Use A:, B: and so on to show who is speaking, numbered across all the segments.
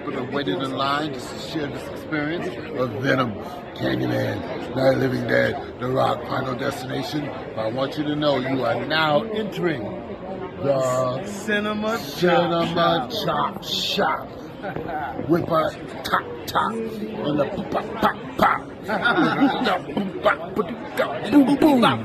A: people that waited in line just to share this experience of Venom, Candyman, Night of the Living Dead, The Rock, Final Destination. But I want you to know you are now entering the
B: Cinema
A: Chop Shop with a top and the pop. Boom, boom, bop.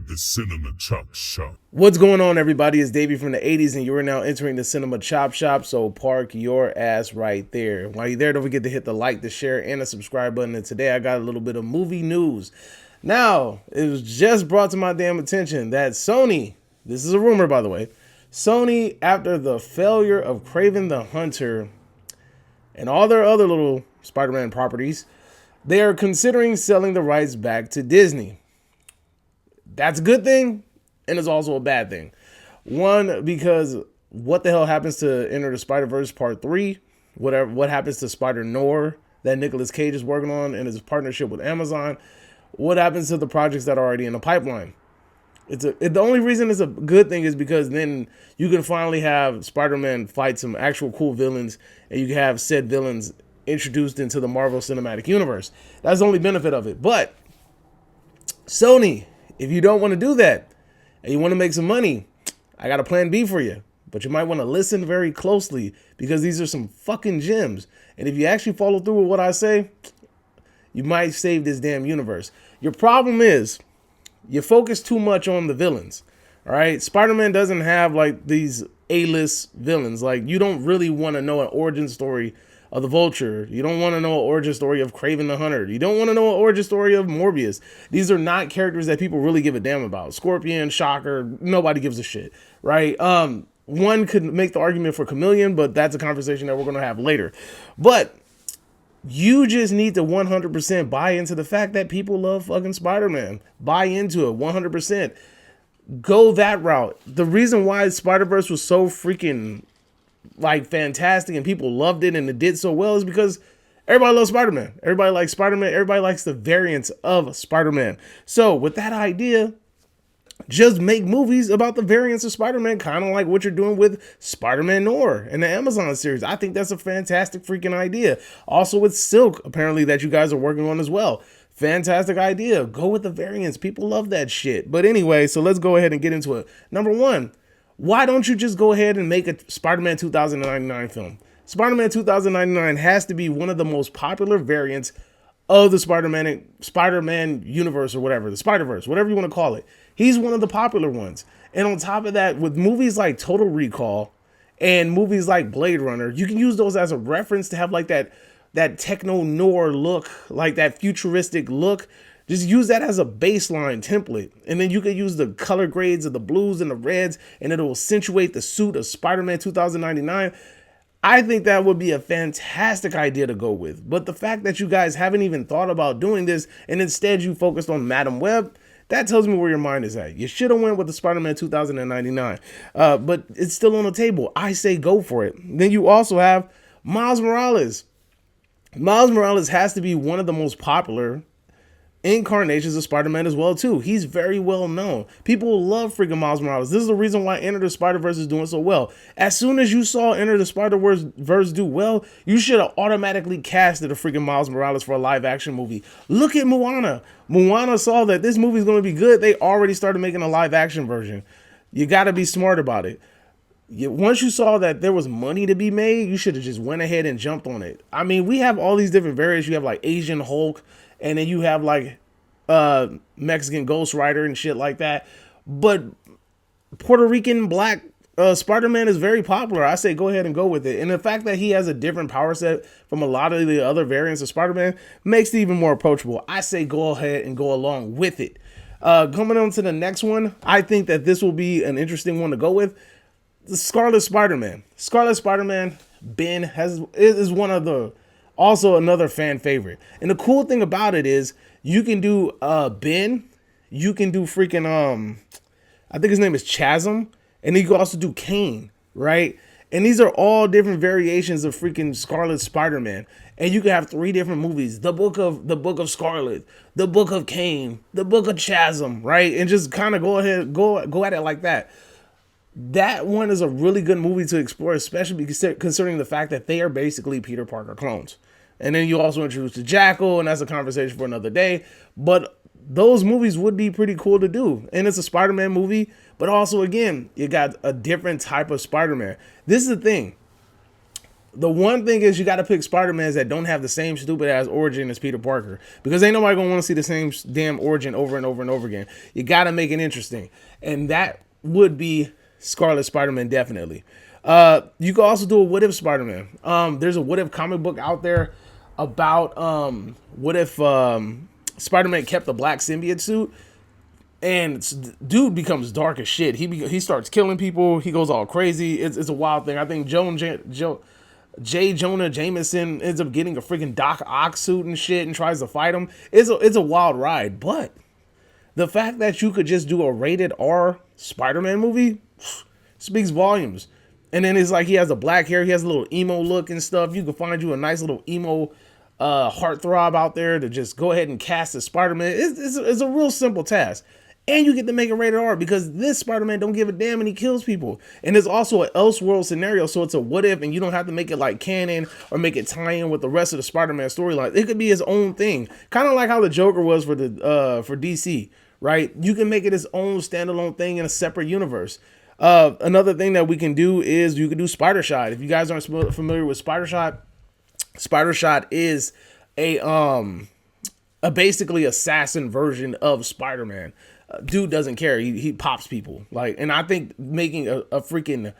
C: The Cinema Chop Shop.
B: What's going on, everybody? It's Davey from the 80s, and you are now entering the Cinema Chop Shop, so park your ass right there. While you're there, don't forget to hit the like, the share, and the subscribe button. And today I got a little bit of movie news. Now, it was just brought to my damn attention that Sony, this is a rumor by the way, Sony, after the failure of Kraven the Hunter and all their other little Spider-Man properties, they are considering selling the rights back to Disney. That's a good thing, and it's also a bad thing. One, because what the hell happens to Enter the Spiderverse Part 3? What happens to Spider-Noir that Nicolas Cage is working on in his partnership with Amazon? What happens to the projects that are already in the pipeline? The only reason it's a good thing is because then you can finally have Spider-Man fight some actual cool villains, and you can have said villains introduced into the Marvel Cinematic Universe. That's the only benefit of it. But Sony, if you don't want to do that and you want to make some money, I got a plan B for you. But you might want to listen very closely because these are some fucking gems. And if you actually follow through with what I say, you might save this damn universe. Your problem is you focus too much on the villains. All right. Spider-Man doesn't have like these A-list villains. Like, you don't really want to know an origin story of the Vulture. You don't want to know an origin story of Kraven the Hunter. You don't want to know an origin story of Morbius. These are not characters that people really give a damn about. Scorpion, Shocker, nobody gives a shit, right? One could make the argument for Chameleon, but that's a conversation that we're going to have later. But you just need to 100% buy into the fact that people love fucking Spider-Man. Buy into it 100%. Go that route. The reason why Spider-Verse was so freaking like fantastic and people loved it and it did so well is because everybody loves Spider-Man. Everybody likes Spider-Man. Everybody likes the variants of Spider-Man. So with that idea, just make movies about the variants of Spider-Man, kind of like what you're doing with Spider-Man Noir and the Amazon series. I think that's a fantastic freaking idea. Also with Silk, apparently, that you guys are working on as well. Fantastic idea. Go with the variants. People love that shit. But anyway, so let's go ahead and get into it. Number one, why don't you just go ahead and make a Spider-Man 2099 film? Spider-Man 2099 has to be one of the most popular variants of the Spider-Man universe or whatever, the Spider-Verse, whatever you want to call it. He's one of the popular ones. And on top of that, with movies like Total Recall and movies like Blade Runner, you can use those as a reference to have like that techno-noir look, like that futuristic look. Just use that as a baseline template. And then you can use the color grades of the blues and the reds, and it'll accentuate the suit of Spider-Man 2099. I think that would be a fantastic idea to go with. But the fact that you guys haven't even thought about doing this, and instead you focused on Madam Web, that tells me where your mind is at. You should have went with the Spider-Man 2099. But it's still on the table. I say go for it. Then you also have Miles Morales. Miles Morales has to be one of the most popular incarnations of Spider-Man as well too. He's very well known. People love freaking Miles Morales. This is the reason why Enter the Spider-Verse is doing so well. As soon as you saw Enter the Spider-Verse do well, you should have automatically casted a freaking Miles Morales for a live action movie. Look at Moana. Moana saw that this movie is going to be good. They already started making a live action version. You got to be smart about it. Once you saw that there was money to be made, you should have just went ahead and jumped on it. I mean, we have all these different variants. You have like Asian Hulk, and then you have like Mexican Ghost Rider and shit like that. But Puerto Rican black Spider-Man is very popular. I say go ahead and go with it. And the fact that he has a different power set from a lot of the other variants of Spider-Man makes it even more approachable. I say go ahead and go along with it. Coming on to the next one, I think that this will be an interesting one to go with. The Scarlet Spider-Man. Scarlet Spider-Man, Ben, is one of the Also another fan favorite. And the cool thing about it is you can do Ben, you can do freaking I think his name is Chasm, and you can also do Kane, right? And these are all different variations of freaking Scarlet Spider-Man. And you can have 3 different movies: the book of Scarlet, the book of Kane, the book of Chasm, right? And just kind of go at it like that. That one is a really good movie to explore, especially considering the fact that they are basically Peter Parker clones. And then you also introduce the Jackal, and that's a conversation for another day. But those movies would be pretty cool to do. And it's a Spider-Man movie, but also, again, you got a different type of Spider-Man. This is the thing. The one thing is you got to pick Spider-Mans that don't have the same stupid ass origin as Peter Parker, because ain't nobody gonna want to see the same damn origin over and over and over again. You got to make it interesting. And that would be Scarlet Spider-Man, definitely. You could also do a What If Spider-Man. There's a What If comic book out there about what if Spider-Man kept the black symbiote suit, and dude becomes dark as shit. He starts killing people. He goes all crazy. It's a wild thing. I think J. Jonah Jameson ends up getting a freaking Doc Ock suit and shit and tries to fight him. It's a wild ride. But the fact that you could just do a rated R Spider-Man movie speaks volumes. And then it's like he has a black hair. He has a little emo look and stuff. You can find you a nice little emo heartthrob out there to just go ahead and cast as Spider-Man. It's a real simple task. And you get to make it rated R because this Spider-Man don't give a damn and he kills people. And it's also an Elseworld scenario, so it's a what if, and you don't have to make it like canon or make it tie in with the rest of the Spider-Man storyline. It could be his own thing, kind of like how the Joker was for DC, right? You can make it his own standalone thing in a separate universe. Another thing that we can do is you can do Spider Shot. If you guys aren't familiar with Spider Shot is a basically assassin version of Spider-Man. Dude doesn't care. He pops people. And I think making a freaking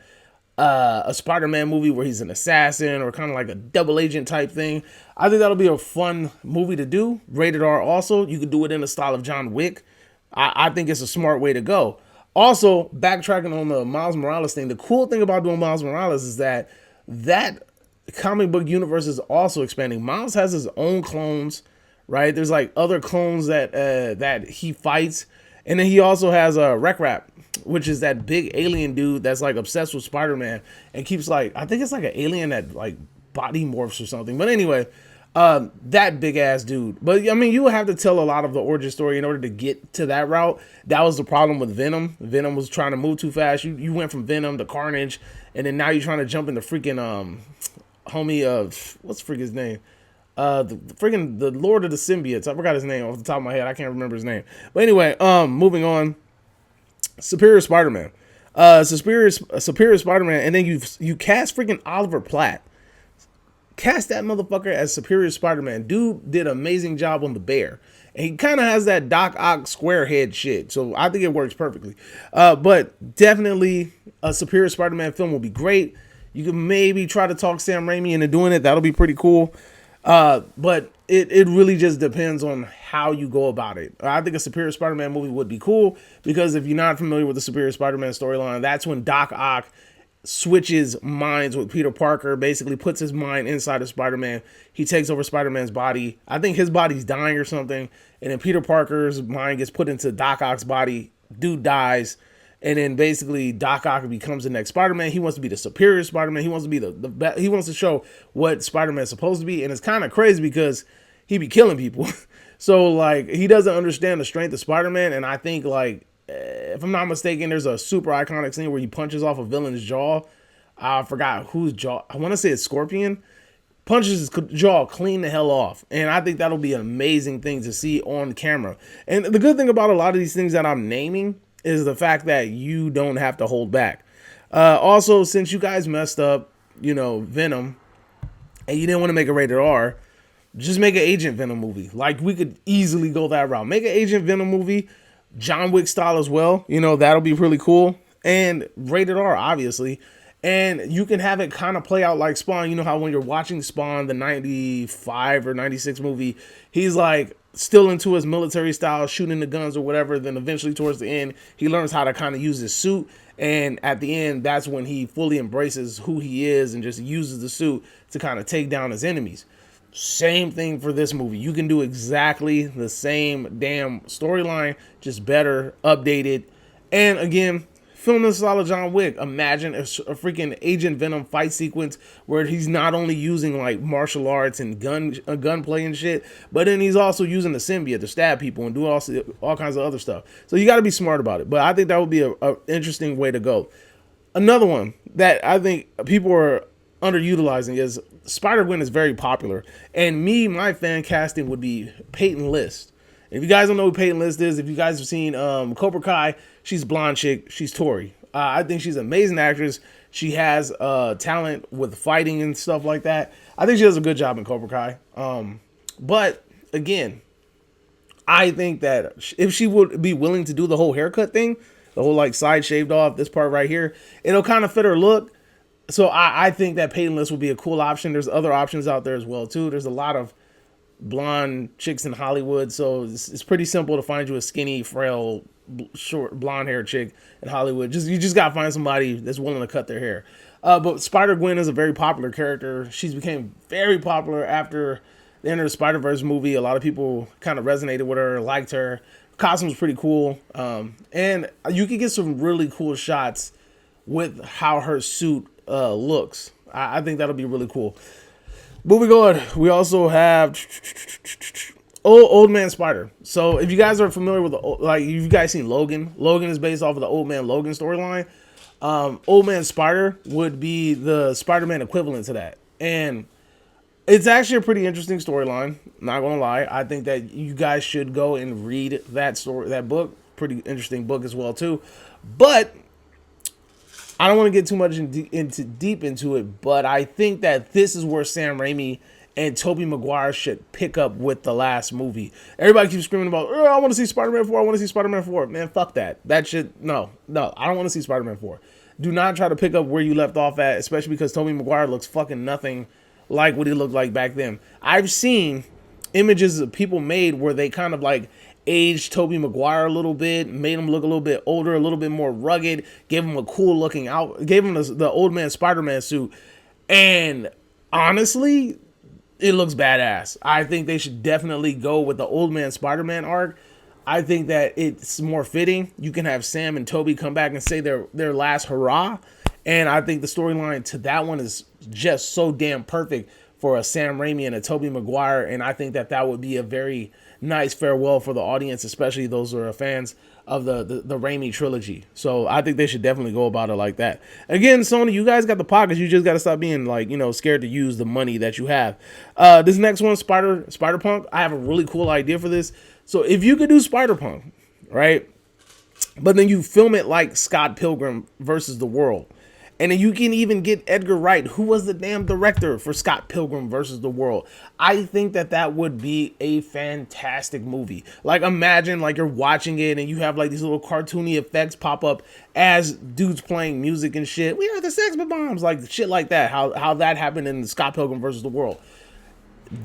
B: a Spider-Man movie where he's an assassin or kind of like a double agent type thing, I think that'll be a fun movie to do. Rated R also. You could do it in the style of John Wick. I think it's a smart way to go. Also, backtracking on the Miles Morales thing, the cool thing about doing Miles Morales is that comic book universe is also expanding. Miles has his own clones, right? There's like other clones that he fights. And then he also has a Rap, which is that big alien dude that's like obsessed with Spider-Man and keeps I think it's like an alien that like body morphs or something. But anyway, that big ass dude. But I mean, you have to tell a lot of the origin story in order to get to that route. That was the problem with Venom. Venom was trying to move too fast. You went from Venom to Carnage, and then now you're trying to jump into freaking homie what's his name? The Lord of the Symbiotes. I forgot his name off the top of my head. I can't remember his name. But anyway, moving on. Superior Spider-Man. Superior Spider-Man, and then you cast freaking Oliver Platt. Cast that motherfucker as Superior Spider-Man. Dude did an amazing job on the Bear. And he kind of has that Doc Ock square head shit. So I think it works perfectly. But definitely a Superior Spider-Man film will be great. You can maybe try to talk Sam Raimi into doing it. That'll be pretty cool. But it really just depends on how you go about it. I think a Superior Spider-Man movie would be cool because if you're not familiar with the Superior Spider-Man storyline, that's when Doc Ock switches minds with Peter Parker, basically puts his mind inside of Spider-Man. He takes over Spider-Man's body. I think his body's dying or something. And then Peter Parker's mind gets put into Doc Ock's body. Dude dies. And then basically Doc Ock becomes the next Spider-Man. He wants to be the superior Spider-Man. He wants to be the best. He wants to show what Spider-Man is supposed to be. And it's kind of crazy because he be killing people. So he doesn't understand the strength of Spider-Man. And I think if I'm not mistaken, there's a super iconic scene where he punches off a villain's jaw. I forgot whose jaw. I want to say it's Scorpion. Punches his jaw clean the hell off. And I think that'll be an amazing thing to see on camera. And the good thing about a lot of these things that I'm naming is the fact that you don't have to hold back. Also, since you guys messed up, Venom, and you didn't want to make a rated R, just make an Agent Venom movie. We could easily go that route. Make an Agent Venom movie, John Wick style as well. That'll be really cool. And rated R, obviously. And you can have it kind of play out like Spawn. You know how when you're watching Spawn, the 95 or 96 movie, he's still into his military style, shooting the guns or whatever. Then eventually towards the end, he learns how to kind of use his suit. And at the end, that's when he fully embraces who he is and just uses the suit to kind of take down his enemies. Same thing for this movie. You can do exactly the same damn storyline, just better, updated. And again, film this solid John Wick. Imagine a freaking Agent Venom fight sequence where he's not only using like martial arts and gunplay and shit, but then he's also using the symbiote to stab people and do all kinds of other stuff. So you got to be smart about it. But I think that would be a interesting way to go. Another one that I think people are underutilizing is Spider-Gwen is very popular. And my fan casting would be Peyton List. If you guys don't know who Peyton List is, if you guys have seen Cobra Kai, she's blonde chick. She's Tori. I think she's an amazing actress. She has talent with fighting and stuff like that. I think she does a good job in Cobra Kai. But again, I think that if she would be willing to do the whole haircut thing, the whole like side shaved off, this part right here, it'll kind of fit her look. So I think that Peyton List would be a cool option. There's other options out there as well too. There's a lot of blonde chicks in Hollywood, so it's pretty simple to find you a skinny, frail, short, blonde hair chick in Hollywood. You just gotta find somebody that's willing to cut their hair. But Spider-Gwen is a very popular character. She's became very popular after the end of the Spider-Verse movie. A lot of people kind of resonated with her, liked her. Costume's pretty cool, and you can get some really cool shots with how her suit looks. I think that'll be really cool. Moving on, we also have Old Man Spider. So if you guys are familiar with you've guys seen Logan. Logan is based off of the Old Man Logan storyline. Old Man Spider would be the Spider-Man equivalent to that, and it's actually a pretty interesting storyline. Not gonna lie, I think that you guys should go and read that book. Pretty interesting book as well too. But I don't want to get too much deep into it. But I think that this is where Sam Raimi and Tobey Maguire should pick up with the last movie. Everybody keeps screaming about, I want to see Spider-Man 4. I want to see Spider-Man 4. Man, fuck that. That shit, no. I don't want to see Spider-Man 4. Do not try to pick up where you left off at, especially because Tobey Maguire looks fucking nothing like what he looked like back then. I've seen images of people made where they kind of like aged Tobey Maguire a little bit, made him look a little bit older, a little bit more rugged, gave him a cool looking out, gave him the Old Man Spider-Man suit, and honestly, it looks badass. I think they should definitely go with the Old Man Spider-Man arc. I think that it's more fitting. You can have Sam and Tobey come back and say their last hurrah. And I think the storyline to that one is just so damn perfect for a Sam Raimi and a Tobey Maguire. And I think that would be a very nice farewell for the audience, especially those who are fans of the Raimi trilogy. So I think they should definitely go about it like that. Again, Sony, you guys got the pockets. You just got to stop being scared to use the money that you have. This next one, Spider-Punk. I have a really cool idea for this. So if you could do Spider-Punk, right? But then you film it like Scott Pilgrim versus the World. And then you can even get Edgar Wright, who was the damn director for Scott Pilgrim versus the World. I think that would be a fantastic movie. Like, imagine like you're watching it and you have like these little cartoony effects pop up as dudes playing music and shit. We are the Sex Bombs, like shit like that. How that happened in Scott Pilgrim versus the World.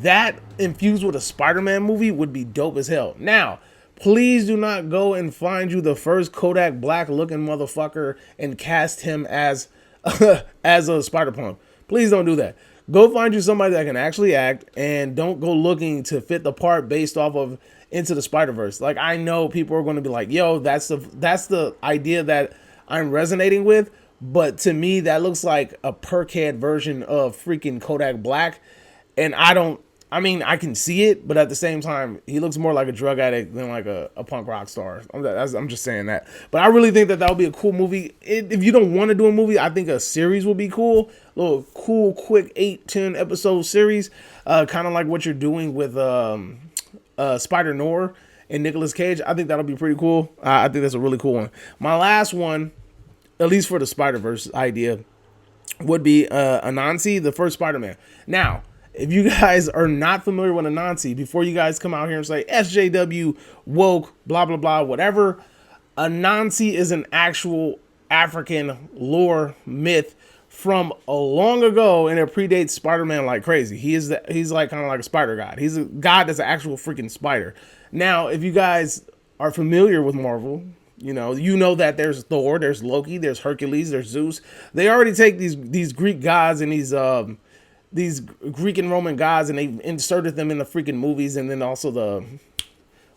B: That infused with a Spider-Man movie would be dope as hell. Now, please do not go and find you the first Kodak Black looking motherfucker and cast him as a Spider-Punk. Please don't do that. Go find you somebody that can actually act, and don't go looking to fit the part based off of Into the Spider-Verse. Like, I know people are going to be like, yo, that's the idea that I'm resonating with, but to me that looks like a perkhead version of freaking Kodak Black, and I can see it, but at the same time, he looks more like a drug addict than like a punk rock star. I'm just saying that. But I really think that would be a cool movie. If you don't want to do a movie, I think a series would be cool. A little cool, quick 8-10 episode series. Kind of like what you're doing with Spider-Noir and Nicolas Cage. I think that'll be pretty cool. I think that's a really cool one. My last one, at least for the Spider-Verse idea, would be Anansi, the first Spider-Man. Now, if you guys are not familiar with Anansi, before you guys come out here and say SJW, woke, blah, blah, blah, whatever, Anansi is an actual African lore myth from a long ago, and it predates Spider-Man like crazy. He's like kind of like a spider god. He's a god that's an actual freaking spider. Now, if you guys are familiar with Marvel, you know that there's Thor, there's Loki, there's Hercules, there's Zeus. They already take these Greek gods and these Greek and Roman gods, and they inserted them in the freaking movies, and then also the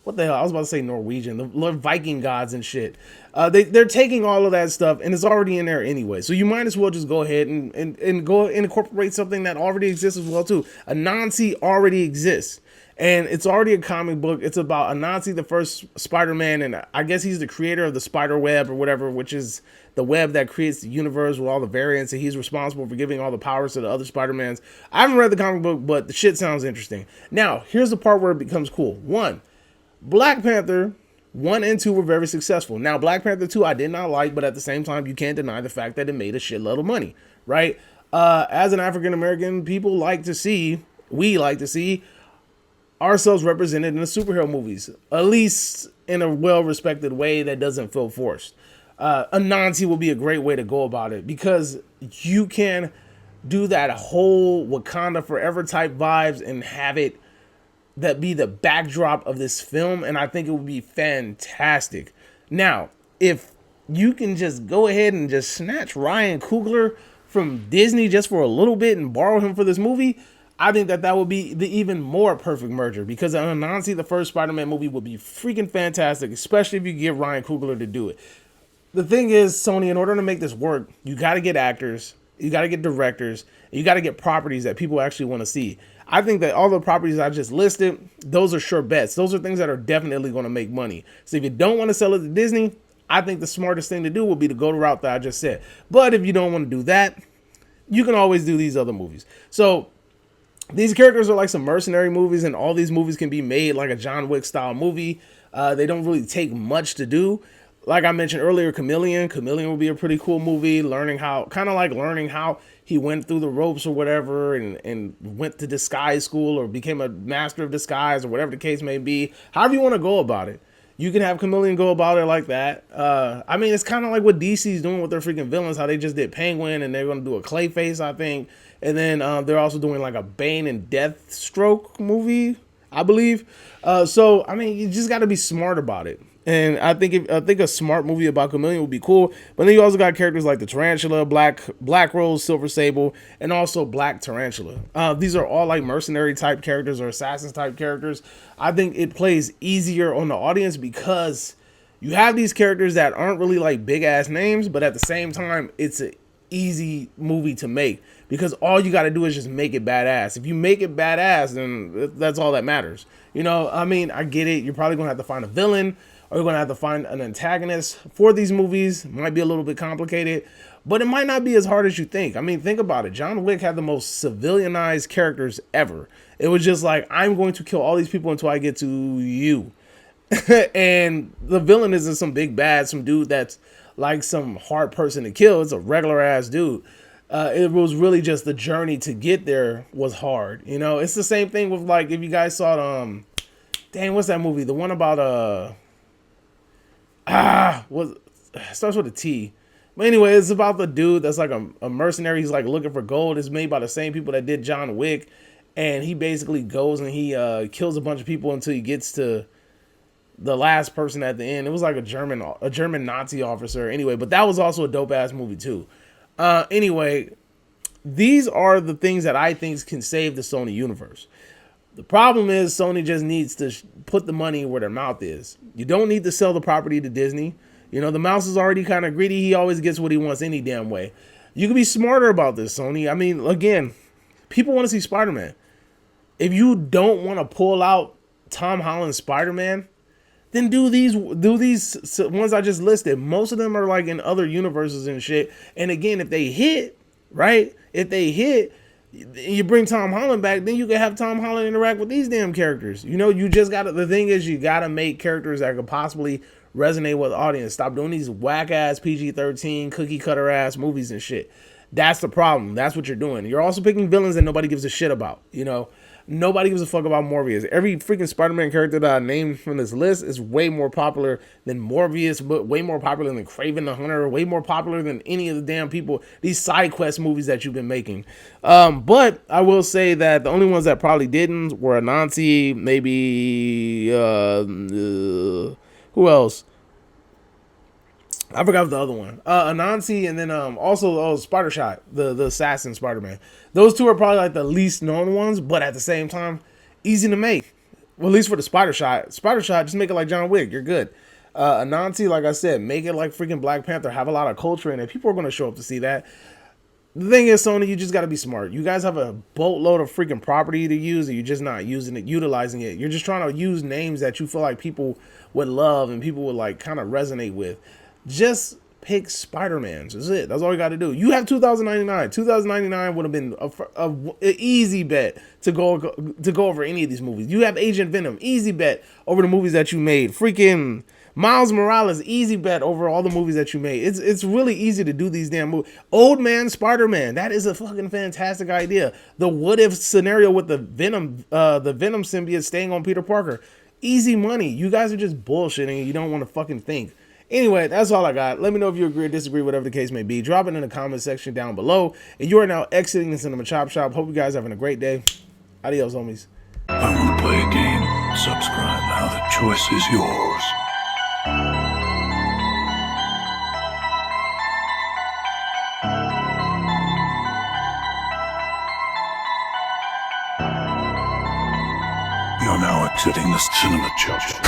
B: what the hell? I was about to say Norwegian, the Viking gods and shit. They're taking all of that stuff, and it's already in there anyway. So you might as well just go ahead and go and incorporate something that already exists as well too. Anansi already exists, and it's already a comic book. It's about Anansi, the first Spider-Man, and I guess he's the creator of the spider web or whatever, which is the web that creates the universe with all the variants, and he's responsible for giving all the powers to the other Spider-Mans. I haven't read the comic book, but the shit sounds interesting. Now, here's the part where it becomes cool. One, Black Panther 1 and 2 were very successful. Now, Black Panther 2 I did not like, but at the same time, you can't deny the fact that it made a shitload of money, right? As an African-American, we like to see ourselves represented in the superhero movies, at least in a well-respected way that doesn't feel forced. Anansi will be a great way to go about it, because you can do that whole Wakanda Forever type vibes and have it that be the backdrop of this film, and I think it would be fantastic. Now, if you can just go ahead and just snatch Ryan Coogler from Disney just for a little bit and borrow him for this movie, I think that would be the even more perfect merger, because Anansi, the first Spider-Man movie, would be freaking fantastic, especially if you get Ryan Coogler to do it. The thing is, Sony, in order to make this work, you got to get actors, you got to get directors, and you got to get properties that people actually want to see. I think that all the properties I just listed, those are sure bets. Those are things that are definitely going to make money. So if you don't want to sell it to Disney, I think the smartest thing to do would be to go the route that I just said. But if you don't want to do that, you can always do these other movies. So these characters are like some mercenary movies, and all these movies can be made like a John Wick style movie. They don't really take much to do. Like I mentioned earlier, Chameleon would be a pretty cool movie, learning how he went through the ropes or whatever, and went to disguise school or became a master of disguise or whatever the case may be. However you want to go about it, you can have Chameleon go about it like that. I mean, it's kind of like what DC's doing with their freaking villains, how they just did Penguin, and they're going to do a Clayface, I think. And then they're also doing like a Bane and Deathstroke movie, I believe. So, I mean, you just got to be smart about it. And I think a smart movie about Chameleon would be cool. But then you also got characters like the Tarantula, Black Rose, Silver Sable, and also Black Tarantula. These are all like mercenary type characters or assassins type characters. I think it plays easier on the audience because you have these characters that aren't really like big ass names, but at the same time, it's an easy movie to make because all you got to do is just make it badass. If you make it badass, then that's all that matters. You know, I mean, I get it. You're probably going to have to find a villain, or you're going to have to find an antagonist for these movies. It might be a little bit complicated, but it might not be as hard as you think. I mean, think about it. John Wick had the most civilianized characters ever. It was just like, I'm going to kill all these people until I get to you. And the villain isn't some big bad, some dude that's like some hard person to kill. It's a regular ass dude. It was really just the journey to get there was hard. You know, it's the same thing with like, if you guys saw, what's that movie? The one about, starts with a T. But anyway, it's about the dude that's like a mercenary. He's like looking for gold. It's made by the same people that did John Wick. And he basically goes and he kills a bunch of people until he gets to the last person at the end. It was like a German Nazi officer. Anyway, but that was also a dope ass movie too. Anyway, these are the things that I think can save the Sony universe. The problem is Sony just needs to put the money where their mouth is. You don't need to sell the property to Disney. You know, the mouse is already kind of greedy. He always gets what he wants any damn way. You can be smarter about this, Sony. I mean, again, people want to see Spider-Man. If you don't want to pull out Tom Holland's Spider-Man, then do these ones I just listed. Most of them are like in other universes and shit. And again, if they hit, right? If they hit, you bring Tom Holland back, then you can have Tom Holland interact with these damn characters. You know, you just gotta, the thing is, you gotta make characters that could possibly resonate with the audience. Stop doing these whack ass PG-13 cookie cutter ass movies and shit. That's the problem. That's what you're doing. You're also picking villains that nobody gives a shit about. You know, nobody gives a fuck about Morbius. Every freaking Spider-Man character that I named from this list is way more popular than Morbius, but way more popular than Kraven the Hunter, way more popular than any of the damn people, these side quest movies that you've been making. But I will say that the only ones that probably didn't were Anansi, maybe, who else? I forgot the other one. Anansi, and then also Spider Shot, the assassin Spider-Man. Those two are probably like the least known ones, but at the same time, easy to make. Well, at least for the Spider Shot. Spider Shot, just make it like John Wick. You're good. Anansi, like I said, make it like freaking Black Panther. Have a lot of culture in it. People are going to show up to see that. The thing is, Sony, you just got to be smart. You guys have a boatload of freaking property to use, and you're just not using it, utilizing it. You're just trying to use names that you feel like people would love and people would like kind of resonate with. Just pick Spider-Mans. That's it. That's all you got to do. You have 2099. 2099 would have been an easy bet to go over any of these movies. You have Agent Venom. Easy bet over the movies that you made. Freaking Miles Morales, easy bet over all the movies that you made. It's really easy to do these damn movies. Old Man Spider-Man, that is a fucking fantastic idea. The what if scenario with the Venom symbiote staying on Peter Parker. Easy money. You guys are just bullshitting and you don't want to fucking think. Anyway, that's all I got. Let me know if you agree or disagree, whatever the case may be. Drop it in the comment section down below. And you are now exiting the Cinema Chop Shop. Hope you guys are having a great day. Adios, homies.
D: I want to play a game. Subscribe now. The choice is yours. You're now exiting the Cinema Chop Shop.